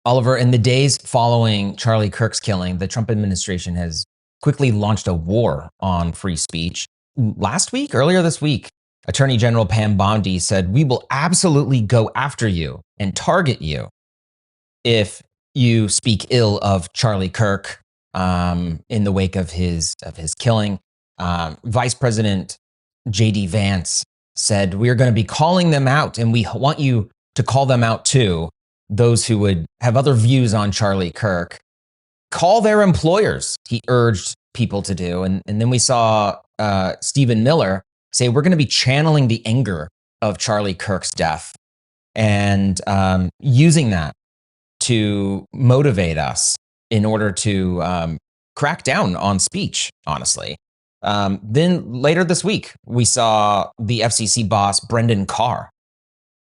Oliver, in the days following Charlie Kirk's killing, the Trump administration has quickly launched a war on free speech. Earlier this week, Attorney General Pam Bondi said, "We will absolutely go after you and target you if you speak ill of Charlie Kirk in the wake of his killing." Vice President J.D. Vance said, "We are going to be calling them out, and we want you to call them out too. Those who would have other views on Charlie Kirk, call their employers," he urged people to do. And then we saw Stephen Miller say, "We're going to be channeling the anger of Charlie Kirk's death and using that to motivate us in order to crack down on speech," honestly. Then later this week, we saw the FCC boss, Brendan Carr,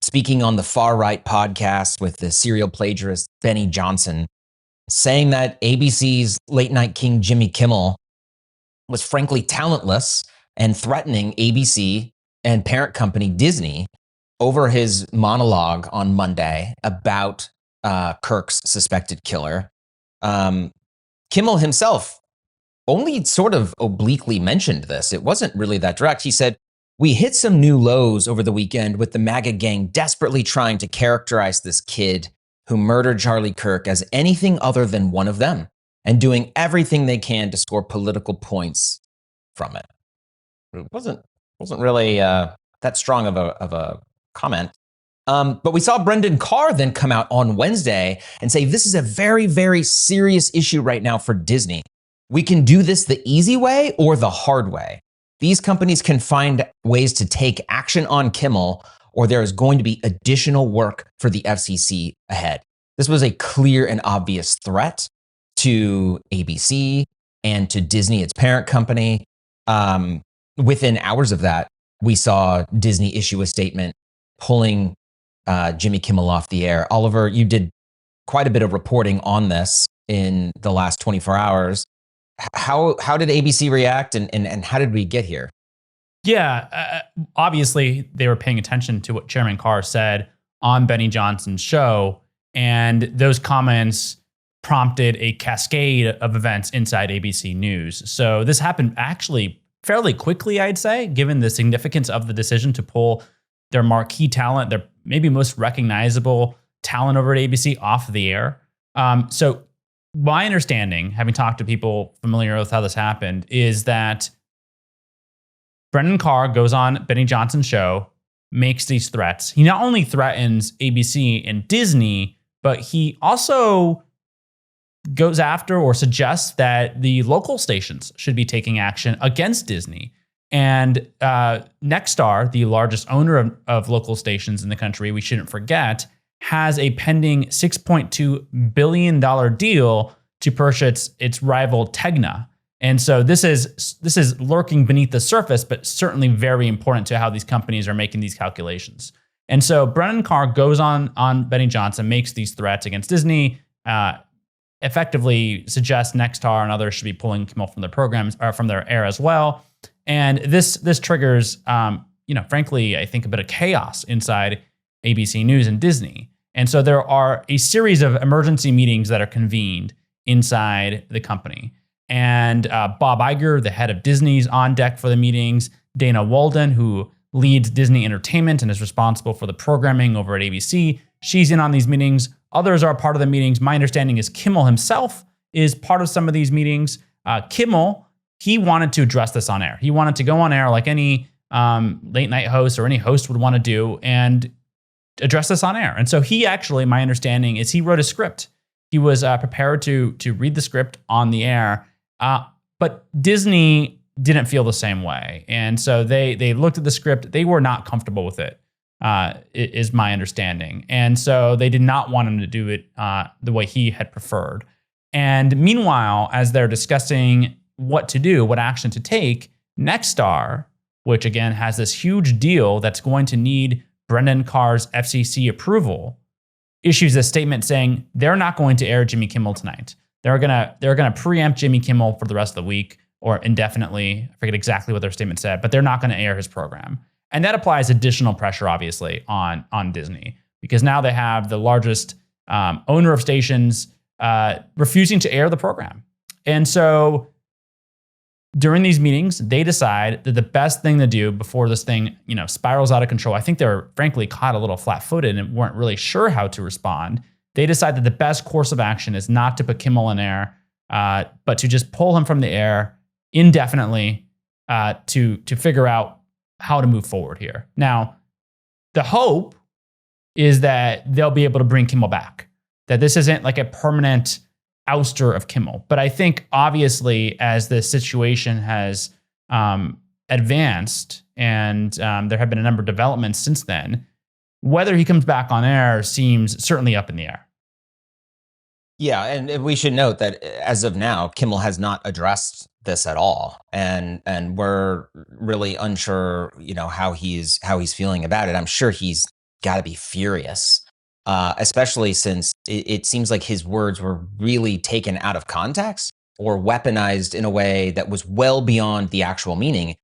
speaking on the Far Right podcast with the serial plagiarist Benny Johnson, saying that ABC's late night king Jimmy Kimmel was frankly talentless and threatening ABC and parent company Disney over his monologue on Monday about Kirk's suspected killer. Kimmel himself only sort of obliquely mentioned this. It wasn't really that direct. He said, "We hit some new lows over the weekend with the MAGA gang desperately trying to characterize this kid who murdered Charlie Kirk as anything other than one of them and doing everything they can to score political points from it." It wasn't really that strong of a comment. But we saw Brendan Carr then come out on Wednesday and say, "This is a very, very serious issue right now for Disney. We can do this the easy way or the hard way. These companies can find ways to take action on Kimmel, or there is going to be additional work for the FCC ahead." This was a clear and obvious threat to ABC and to Disney, its parent company. Within hours of that, we saw Disney issue a statement pulling Jimmy Kimmel off the air. Oliver, you did quite a bit of reporting on this in the last 24 hours. How did ABC react, and how did we get here? Yeah, obviously they were paying attention to what Chairman Carr said on Benny Johnson's show, and those comments prompted a cascade of events inside ABC News. So this happened actually fairly quickly, I'd say, given the significance of the decision to pull their marquee talent, their maybe most recognizable talent over at ABC off the air. So my understanding, having talked to people familiar with how this happened, is that Brendan Carr goes on Benny Johnson's show, makes these threats. He not only threatens ABC and Disney, but he also goes after or suggests that the local stations should be taking action against Disney. And Nexstar, the largest owner of local stations in the country, we shouldn't forget, has a pending $6.2 billion deal to purchase its rival Tegna. And so this is lurking beneath the surface, but certainly very important to how these companies are making these calculations. And so Brendan Carr goes on Benny Johnson, makes these threats against Disney, effectively suggests Nexstar and others should be pulling Kimmel from their programs or from their air as well. And this triggers, frankly, I think a bit of chaos inside ABC News and Disney. And so there are a series of emergency meetings that are convened inside the company. And Bob Iger, the head of Disney's on deck for the meetings. Dana Walden, who leads Disney Entertainment and is responsible for the programming over at ABC, she's in on these meetings. Others are part of the meetings. My understanding is Kimmel himself is part of some of these meetings. Kimmel, he wanted to address this on air. He wanted to go on air like any late night host or any host would want to do and address this on air. And so he actually, my understanding is he wrote a script. He was prepared to read the script on the air, but Disney didn't feel the same way. And so they looked at the script. They were not comfortable with it, is my understanding. And so they did not want him to do it the way he had preferred. And meanwhile, as they're discussing what to do, what action to take, Nexstar, which again has this huge deal that's going to need Brendan Carr's FCC approval, issues a statement saying they're not going to air Jimmy Kimmel tonight. They're gonna preempt Jimmy Kimmel for the rest of the week or indefinitely. I forget exactly what their statement said, but they're not going to air his program. And that applies additional pressure, obviously, on Disney, because now they have the largest owner of stations, refusing to air the program. And so during these meetings, they decide that the best thing to do before this thing, spirals out of control. I think they're frankly caught a little flat-footed and weren't really sure how to respond. They decide that the best course of action is not to put Kimmel in air, but to just pull him from the air indefinitely to figure out how to move forward here. Now, the hope is that they'll be able to bring Kimmel back, that this isn't like a permanent ouster of Kimmel. But I think obviously as the situation has advanced and there have been a number of developments since then, whether he comes back on air seems certainly up in the air. Yeah, and we should note that as of now, Kimmel has not addressed this at all, and we're really unsure, how he's feeling about it. I'm sure he's got to be furious, especially since it seems like his words were really taken out of context or weaponized in a way that was well beyond the actual meaning.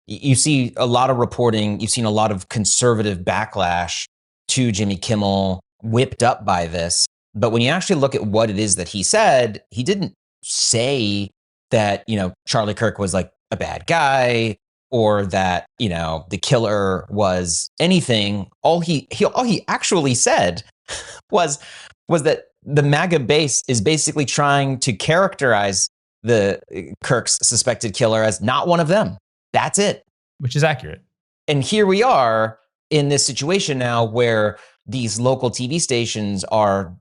You see a lot of reporting, you've seen a lot of conservative backlash to Jimmy Kimmel whipped up by this. But when you actually look at what it is that he said, he didn't say that, Charlie Kirk was like a bad guy or that, the killer was anything. All he actually said was that the MAGA base is basically trying to characterize the Kirk's suspected killer as not one of them. That's it. Which is accurate. And here we are in this situation now where these local TV stations are,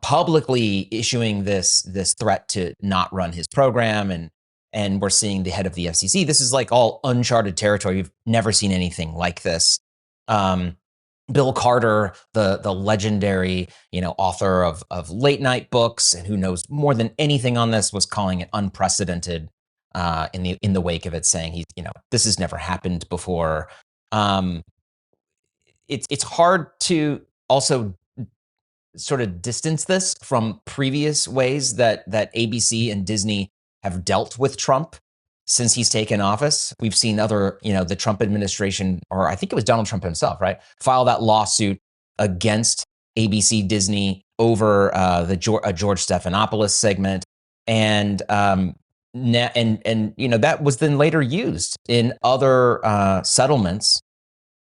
publicly issuing this threat to not run his program, and we're seeing the head of the FCC. This is like all uncharted territory. We've never seen anything like this. Bill Carter, the legendary, author of late night books and who knows more than anything on this, was calling it unprecedented in the wake of it, saying this has never happened before. It's hard to also sort of distance this from previous ways that ABC and Disney have dealt with Trump since he's taken office. We've seen other, the Trump administration, or I think it was Donald Trump himself, right, file that lawsuit against ABC Disney over a George Stephanopoulos segment, and that was then later used in other settlements,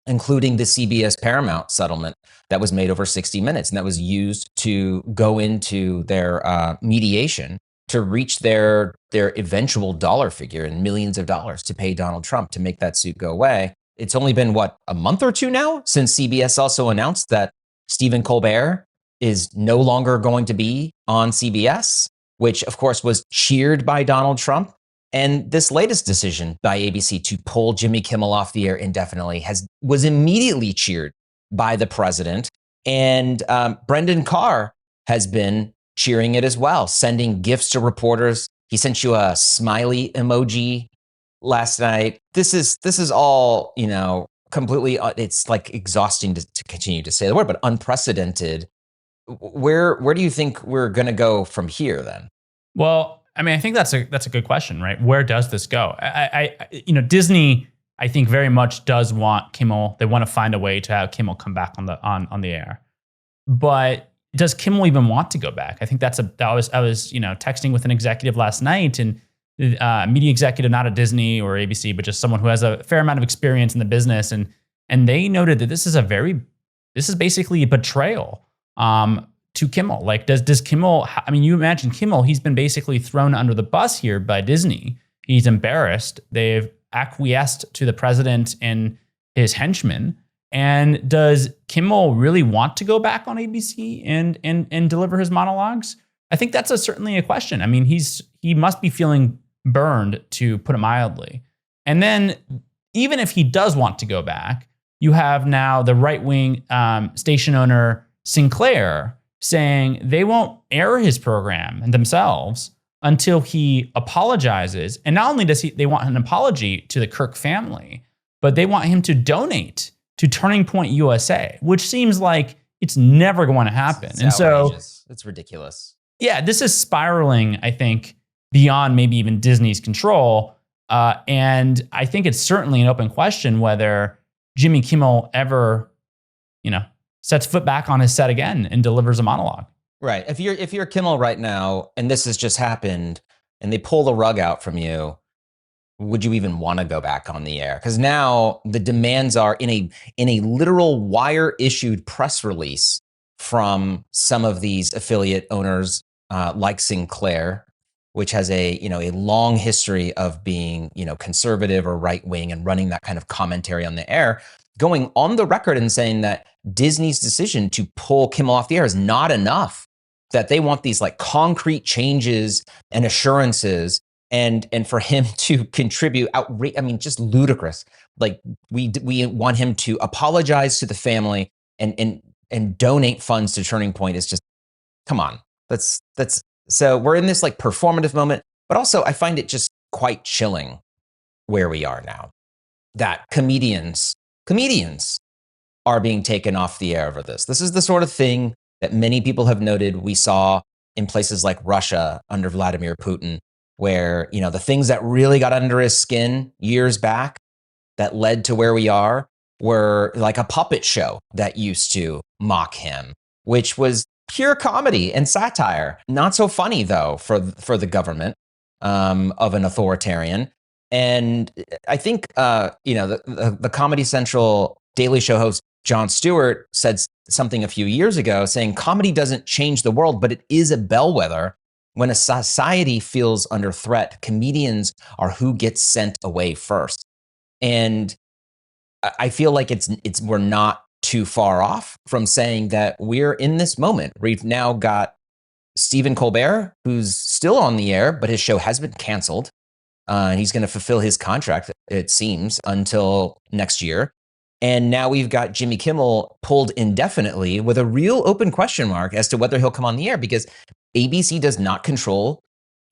including the CBS Paramount settlement that was made over 60 Minutes, and that was used to go into their mediation to reach their eventual dollar figure in millions of dollars to pay Donald Trump to make that suit go away. It's only been, a month or two now since CBS also announced that Stephen Colbert is no longer going to be on CBS, which of course was cheered by Donald Trump. And this latest decision by ABC to pull Jimmy Kimmel off the air indefinitely was immediately cheered by the president. And Brendan Carr has been cheering it as well, sending gifts to reporters. He sent you a smiley emoji last night. This is all, completely, it's like exhausting to continue to say the word, but unprecedented. Where do you think we're going to go from here then? Well, I think that's a good question, right? Where does this go? Disney, I think, very much does want Kimmel. They want to find a way to have Kimmel come back on the air. But does Kimmel even want to go back? I think I was texting with an executive last night, and a media executive, not at Disney or ABC, but just someone who has a fair amount of experience in the business, and they noted that this is basically a betrayal to Kimmel. Like, does Kimmel, you imagine Kimmel, he's been basically thrown under the bus here by Disney. He's embarrassed. They've acquiesced to the president and his henchmen. And does Kimmel really want to go back on ABC and deliver his monologues? I think that's certainly a question. He must be feeling burned, to put it mildly. And then even if he does want to go back, you have now the right-wing station owner Sinclair saying they won't air his program themselves until he apologizes. And not only they want an apology to the Kirk family, but they want him to donate to Turning Point USA, which seems like it's never going to happen. It's outrageous. It's ridiculous. Yeah, this is spiraling, I think, beyond maybe even Disney's control. And I think it's certainly an open question whether Jimmy Kimmel ever, sets foot back on his set again and delivers a monologue. Right. If you're Kimmel right now and this has just happened and they pull the rug out from you, would you even want to go back on the air? Because now the demands are in a literal wire issued press release from some of these affiliate owners, like Sinclair, which has a long history of being conservative or right wing and running that kind of commentary on the air, going on the record and saying that Disney's decision to pull Kimmel off the air is not enough, that they want these like concrete changes and assurances, and for him to contribute just ludicrous. Like we want him to apologize to the family and donate funds to Turning Point. Is just, come on. That's so we're in this like performative moment, but also I find it just quite chilling where we are now, that comedians are being taken off the air over this. This is the sort of thing that many people have noted we saw in places like Russia under Vladimir Putin, where, the things that really got under his skin years back that led to where we are were like a puppet show that used to mock him, which was pure comedy and satire. Not so funny, though, for the government of an authoritarian. And I think, the Comedy Central Daily Show host Jon Stewart said something a few years ago saying comedy doesn't change the world, but it is a bellwether. When a society feels under threat, comedians are who gets sent away first. And I feel like we're not too far off from saying that we're in this moment. We've now got Stephen Colbert, who's still on the air, but his show has been canceled. And he's going to fulfill his contract, it seems, until next year. And now we've got Jimmy Kimmel pulled indefinitely with a real open question mark as to whether he'll come on the air, because ABC does not control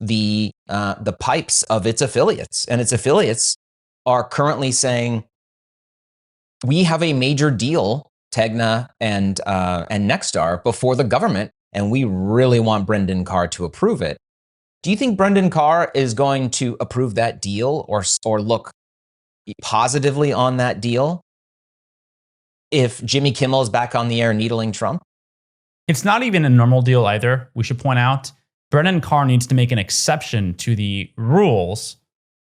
the pipes of its affiliates. And its affiliates are currently saying, we have a major deal, Tegna and Nexstar, before the government, and we really want Brendan Carr to approve it. Do you think Brendan Carr is going to approve that deal or look positively on that deal if Jimmy Kimmel is back on the air needling Trump? It's not even a normal deal either. We should point out Brendan Carr needs to make an exception to the rules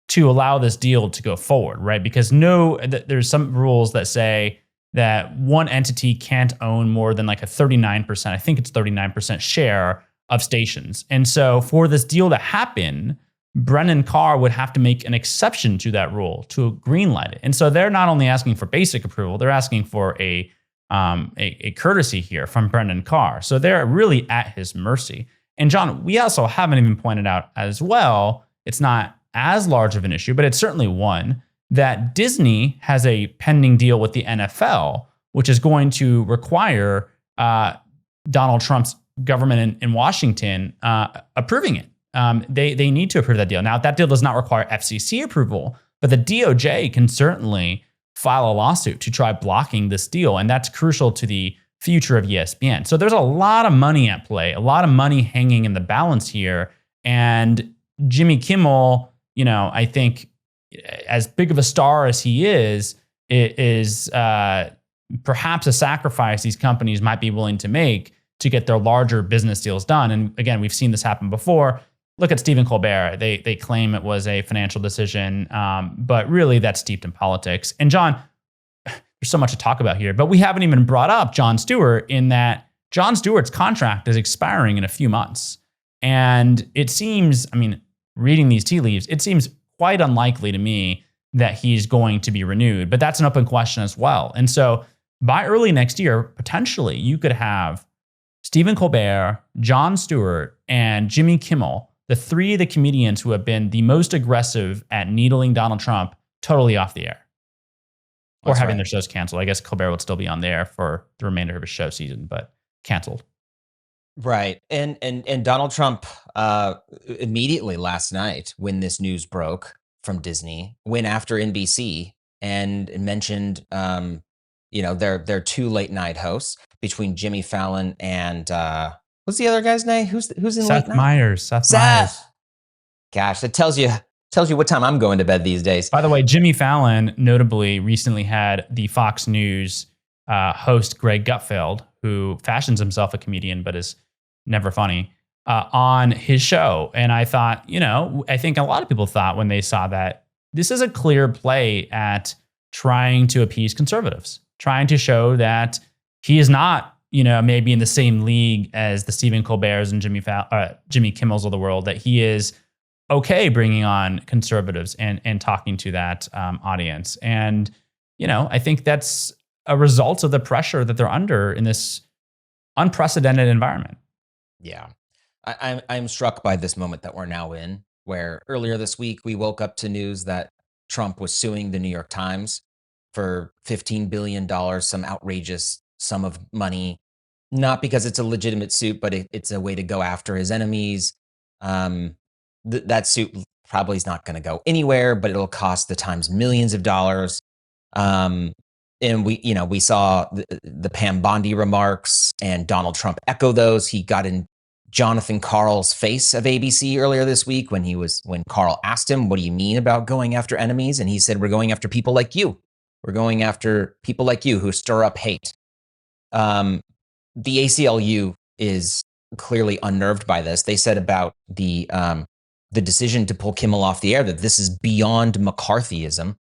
to allow this deal to go forward, right? Because there's some rules that say that one entity can't own more than like a 39%, I think it's 39% share of stations. And so for this deal to happen, Brendan Carr would have to make an exception to that rule to greenlight it. And so they're not only asking for basic approval, they're asking for a courtesy here from Brendan Carr. So they're really at his mercy. And John, we also haven't even pointed out as well, it's not as large of an issue, but it's certainly one, that Disney has a pending deal with the NFL, which is going to require Donald Trump's government in Washington approving it. They need to approve that deal. Now, that deal does not require FCC approval, but the DOJ can certainly file a lawsuit to try blocking this deal, and that's crucial to the future of ESPN. So there's a lot of money at play, a lot of money hanging in the balance here, and Jimmy Kimmel, I think as big of a star as he is perhaps a sacrifice these companies might be willing to make to get their larger business deals done. And again, we've seen this happen before. Look at Stephen Colbert. They claim it was a financial decision, but really that's steeped in politics. And John, there's so much to talk about here, but we haven't even brought up Jon Stewart, in that Jon Stewart's contract is expiring in a few months. And it seems, reading these tea leaves, it seems quite unlikely to me that he's going to be renewed, but that's an open question as well. And so by early next year, potentially you could have Stephen Colbert, Jon Stewart, and Jimmy Kimmel, the three of the comedians who have been the most aggressive at needling Donald Trump, totally off the air. Or That's having right. their shows canceled. I guess Colbert would still be on there for the remainder of his show season, but canceled. Right. And Donald Trump immediately last night, when this news broke from Disney, went after NBC and mentioned their two late night hosts, between Jimmy Fallon and what's the other guy's name? Who's in late night? Seth Meyers. Gosh, that tells you what time I'm going to bed these days. By the way, Jimmy Fallon notably recently had the Fox News host Greg Gutfeld, who fashions himself a comedian but is never funny, on his show. And I thought, I think a lot of people thought when they saw that this is a clear play at trying to appease conservatives, trying to show that he is not, maybe in the same league as the Stephen Colberts and Jimmy Kimmels of the world, that he is okay bringing on conservatives and talking to that audience. And, I think that's a result of the pressure that they're under in this unprecedented environment. Yeah. I'm struck by this moment that we're now in, where earlier this week we woke up to news that Trump was suing the New York Times for $15 billion, some outrageous sum of money, not because it's a legitimate suit, but it's a way to go after his enemies. That suit probably is not going to go anywhere, but it'll cost the Times millions of dollars. And we saw the Pam Bondi remarks, and Donald Trump echo those. He got in Jonathan Karl's face of ABC earlier this week when Karl asked him, "What do you mean about going after enemies?" And he said, "We're going after people like you. We're going after people like you who stir up hate." The ACLU is clearly unnerved by this. They said about the decision to pull Kimmel off the air that this is beyond McCarthyism.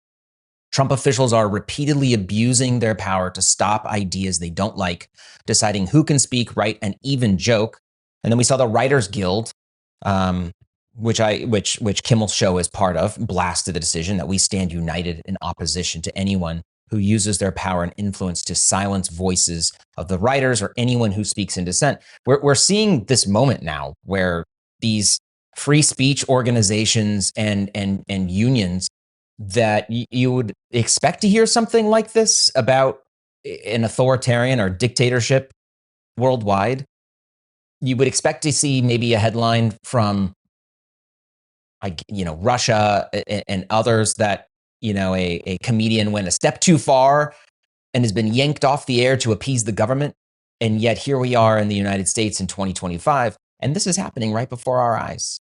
Trump officials are repeatedly abusing their power to stop ideas they don't like, deciding who can speak, write, and even joke. And then we saw the Writers Guild, which Kimmel's show is part of, blasted the decision that we stand united in opposition to anyone who uses their power and influence to silence voices of the writers or anyone who speaks in dissent. We're seeing this moment now where these free speech organizations and unions that you would expect to hear something like this about an authoritarian or dictatorship worldwide. You would expect to see maybe a headline from, Russia and others that, a comedian went a step too far and has been yanked off the air to appease the government. And yet here we are in the United States in 2025, and this is happening right before our eyes.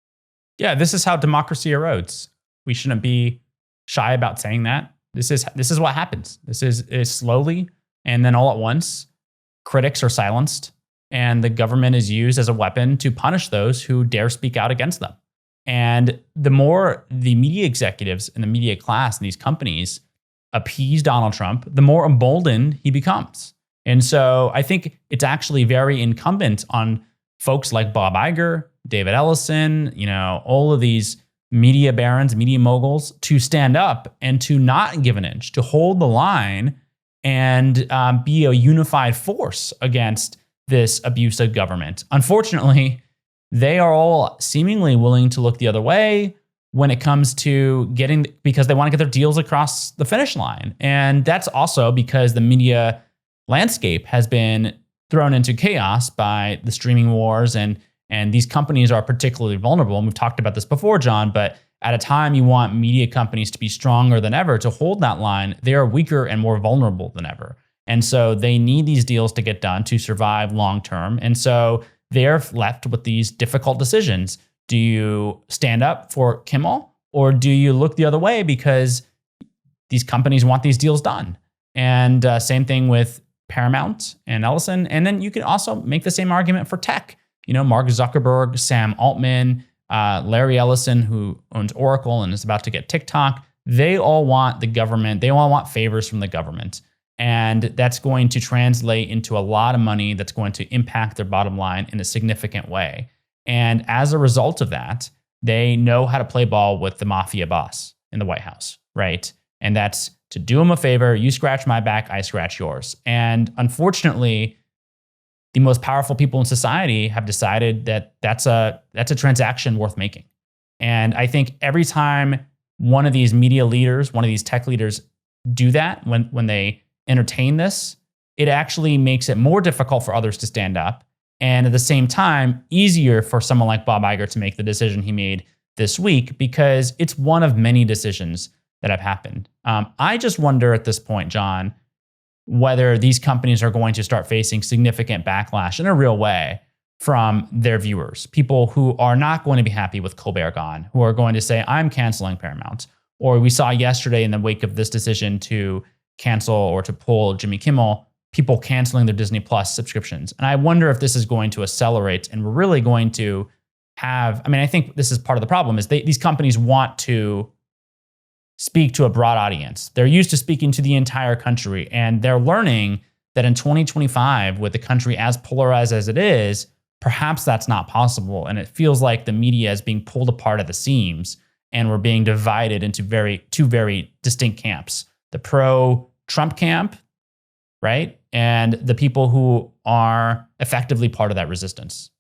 Yeah, this is how democracy erodes. We shouldn't be shy about saying that. This is what happens. This is slowly, and then all at once, critics are silenced, and the government is used as a weapon to punish those who dare speak out against them. And the more the media executives and the media class and these companies appease Donald Trump, the more emboldened he becomes. And so I think it's actually very incumbent on folks like Bob Iger, David Ellison, all of these media barons, media moguls, to stand up and to not give an inch, to hold the line and be a unified force against this abuse of government. Unfortunately, they are all seemingly willing to look the other way when it comes to because they want to get their deals across the finish line. And that's also because the media landscape has been thrown into chaos by the streaming wars, and these companies are particularly vulnerable. And we've talked about this before, John, but at a time you want media companies to be stronger than ever to hold that line, they are weaker and more vulnerable than ever. And so they need these deals to get done to survive long term. And so they're left with these difficult decisions. Do you stand up for Kimmel, or do you look the other way because these companies want these deals done? And same thing with Paramount and Ellison. And then you can also make the same argument for tech. Mark Zuckerberg, Sam Altman, Larry Ellison, who owns Oracle and is about to get TikTok. They all want the government. They all want favors from the government. And that's going to translate into a lot of money that's going to impact their bottom line in a significant way. And as a result of that, they know how to play ball with the mafia boss in the White House, right? And that's to do them a favor. You scratch my back, I scratch yours. And unfortunately, the most powerful people in society have decided that that's a transaction worth making. And I think every time one of these media leaders, one of these tech leaders do that, when they entertain this, it actually makes it more difficult for others to stand up. And at the same time, easier for someone like Bob Iger to make the decision he made this week, because it's one of many decisions that have happened. I just wonder at this point, John, whether these companies are going to start facing significant backlash in a real way from their viewers, people who are not going to be happy with Colbert gone, who are going to say, I'm canceling Paramount. Or we saw yesterday in the wake of this decision to cancel or to pull Jimmy Kimmel, people canceling their Disney Plus subscriptions. And I wonder if this is going to accelerate and we're really going to have, I think this is part of the problem is these companies want to speak to a broad audience. They're used to speaking to the entire country, and they're learning that in 2025, with the country as polarized as it is, perhaps that's not possible. And it feels like the media is being pulled apart at the seams, and we're being divided into two very distinct camps. The pro-Trump camp, right? And the people who are effectively part of that resistance.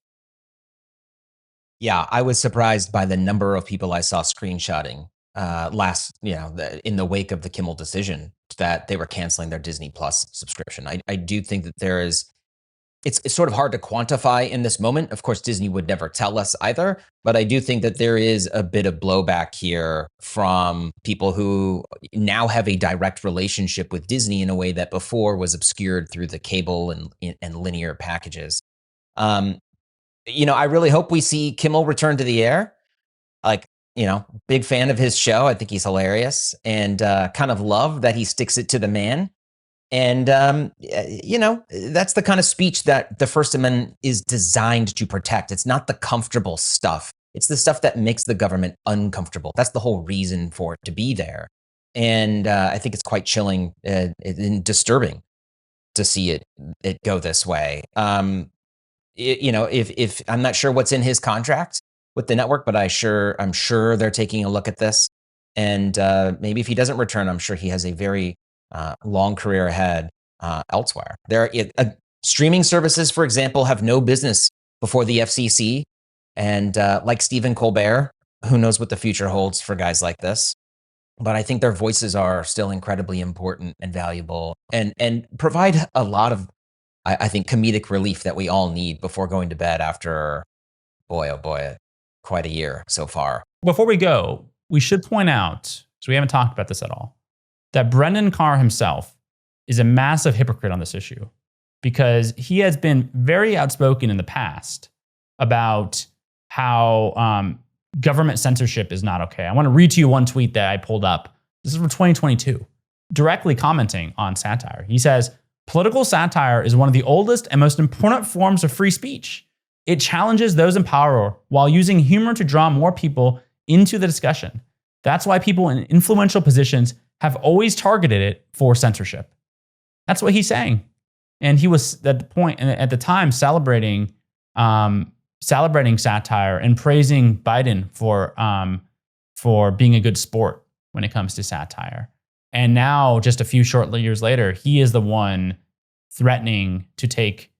Yeah, I was surprised by the number of people I saw screenshotting in the wake of the Kimmel decision that they were canceling their Disney Plus subscription. I do think that it's sort of hard to quantify in this moment. Of course, Disney would never tell us either, but I do think that there is a bit of blowback here from people who now have a direct relationship with Disney in a way that before was obscured through the cable and linear packages. I really hope we see Kimmel return to the air. Big fan of his show. I think he's hilarious, and kind of love that he sticks it to the man. And, that's the kind of speech that the First Amendment is designed to protect. It's not the comfortable stuff. It's the stuff that makes the government uncomfortable. That's the whole reason for it to be there. And I think it's quite chilling and disturbing to see it go this way. If I'm not sure what's in his contract with the network, but I'm sure they're taking a look at this. And maybe if he doesn't return, I'm sure he has a very long career ahead elsewhere. Streaming services, for example, have no business before the FCC. And like Stephen Colbert, who knows what the future holds for guys like this. But I think their voices are still incredibly important and valuable and provide a lot of, I think, comedic relief that we all need before going to bed after, boy, oh boy, quite a year so far. Before we go, we should point out, so we haven't talked about this at all, that Brendan Carr himself is a massive hypocrite on this issue because he has been very outspoken in the past about how government censorship is not okay. I want to read to you one tweet that I pulled up. This is from 2022, directly commenting on satire. He says, "Political satire is one of the oldest and most important forms of free speech. It challenges those in power while using humor to draw more people into the discussion. That's why people in influential positions have always targeted it for censorship." That's what he's saying. And he was at the time celebrating satire and praising Biden for being a good sport when it comes to satire. And now, just a few short years later, he is the one threatening to take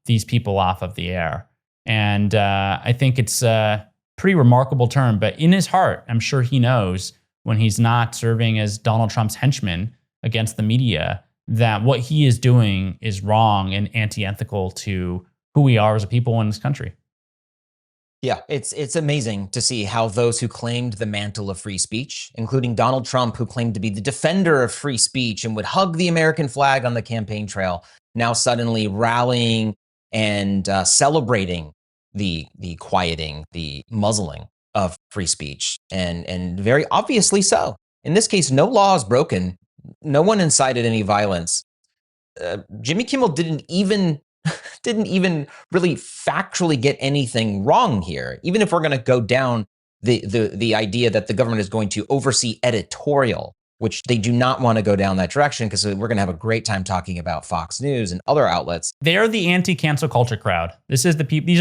these people off of the air. And I think it's a pretty remarkable turn. But in his heart, I'm sure he knows when he's not serving as Donald Trump's henchman against the media that what he is doing is wrong and anti-ethical to who we are as a people in this country. Yeah, it's amazing to see how those who claimed the mantle of free speech, including Donald Trump, who claimed to be the defender of free speech and would hug the American flag on the campaign trail, now suddenly rallying and celebrating the quieting, the muzzling of free speech, and very obviously so. In this case, no law is broken. No one incited any violence. Jimmy Kimmel didn't even really factually get anything wrong here. Even if we're going to go down the idea that the government is going to oversee editorial, which they do not want to go down that direction, because we're going to have a great time talking about Fox News and other outlets. They're the anti-cancel culture crowd. These are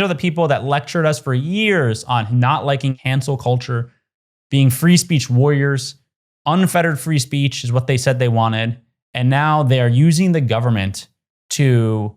the people that lectured us for years on not liking cancel culture, being free speech warriors. Unfettered free speech is what they said they wanted. And now they are using the government to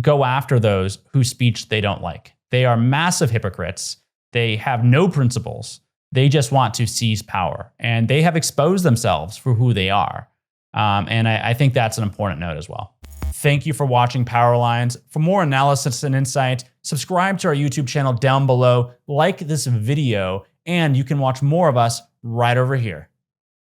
go after those whose speech they don't like. They are massive hypocrites. They have no principles. They just want to seize power. And they have exposed themselves for who they are. And I think that's an important note as well. Thank you for watching Power Lines. For more analysis and insight, subscribe to our YouTube channel down below, like this video, and you can watch more of us right over here.